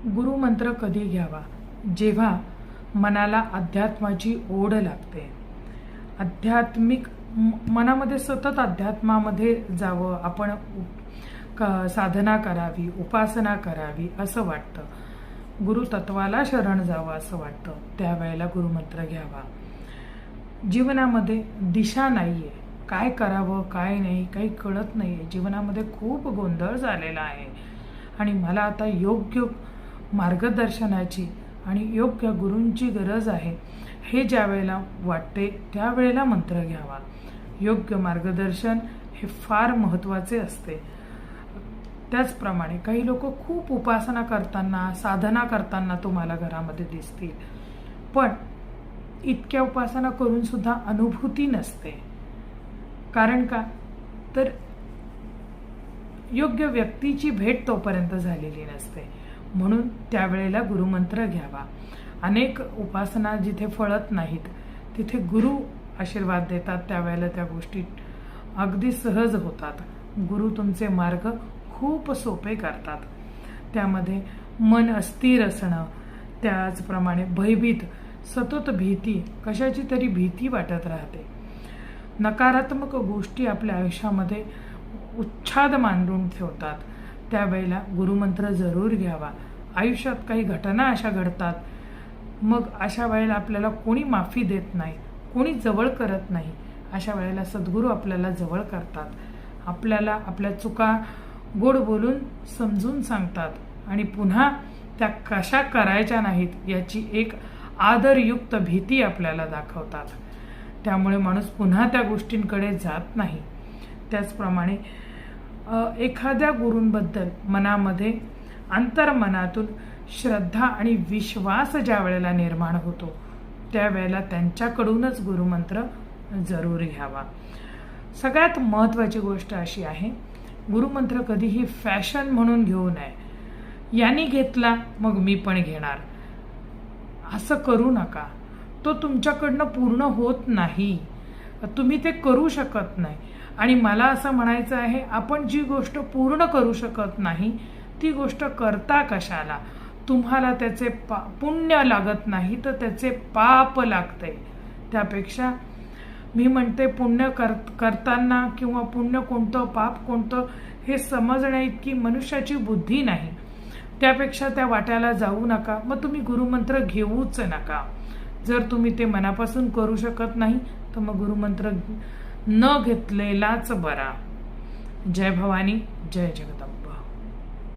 गुरुमंत्र कधी घ्यावा? जेव्हा मनाला अध्यात्माची ओढ लागते. मनामध्ये सतत अध्यात्मामध्ये जावं, आपण साधना करावी, उपासना करावी असं वाटतं, गुरुतत्वाला शरण जावं असं वाटतं, त्यावेळेला गुरुमंत्र घ्यावा. जीवनामध्ये दिशा नाहीये, काय करावं काय नाही काही कळत नाहीये, जीवनामध्ये खूप गोंधळ झालेला आहे आणि मला आता योग्य मार्गदर्शनाची आणि योग्य गुरूंची गरज आहे हे ज्या वेळेला वाटते त्यावेळेला मंत्र घ्यावा. योग्य मार्गदर्शन हे फार महत्त्वाचे असते. त्याचप्रमाणे काही लोक खूप उपासना करताना साधना करताना तुम्हाला घरामध्ये दिसतील, पण इतक्या उपासना करून सुद्धा अनुभूती नसते. कारण का? तर योग्य व्यक्तीची भेट तोपर्यंत झालेली नसते. म्हणून त्यावेळेला गुरुमंत्र घ्यावा. अनेक उपासना जिथे फळत नाहीत तिथे गुरु आशीर्वाद देतात, त्यावेळेला त्या गोष्टी अगदी सहज होतात. गुरु तुमचे मार्ग खूप सोपे करतात. त्यामध्ये मन अस्थिर असणं, त्याचप्रमाणे भयभीत, सतत भीती, कशाची तरी भीती वाटत राहते, नकारात्मक गोष्टी आपल्या आयुष्यामध्ये उच्छाद मांडून ठेवतात, त्यावेळेला गुरुमंत्र जरूर घ्यावा. आयुष्यात काही घटना अशा घडतात, मग अशा वेळेला आपल्याला कोणी माफी देत नाही, कोणी जवळ करत नाही. अशा वेळेला सद्गुरू आपल्याला जवळ करतात, आपल्याला आपल्या चुका गोड बोलून समजून सांगतात आणि पुन्हा त्या कशा करायच्या नाहीत याची एक आदरयुक्त भीती आपल्याला दाखवतात. त्यामुळे माणूस पुन्हा त्या गोष्टींकडे जात नाही. त्याचप्रमाणे एखाद्या गुरूंबद्दल मनामध्ये अंतर्मनातून श्रद्धा आणि विश्वास ज्या वेळेला निर्माण होतो त्यावेळेला त्यांच्याकडूनच गुरुमंत्र जरूर घ्यावा. सगळ्यात महत्त्वाची गोष्ट अशी आहे, गुरुमंत्र कधीही फॅशन म्हणून घेऊ नये. यांनी घेतला मग मी पण घेणार असं करू नका. तो तुमच्याकडनं पूर्ण होत नाही, तुम्ही ते करू शकत नाही. आणि मला असं म्हणायचं आहे, आपण जी गोष्ट पूर्ण करू शकत नाही ती गोष्ट करता कशाला? तुम्हाला त्याचे पुण्य लागत नाही तर त्याचे पाप लागते. त्यापेक्षा मी म्हणते पुण्य करताना किंवा पुण्य कोणतं पाप कोणतं हे समजण्या इतकी मनुष्याची बुद्धी नाही. त्यापेक्षा त्या वाट्याला जाऊ नका. मग तुम्ही गुरुमंत्र घेऊच नका. जर तुम्ही ते मनापासून करू शकत नाही तर मग गुरुमंत्र न घेतलेलाच बरा. जय भवानी, जय जगदंबा.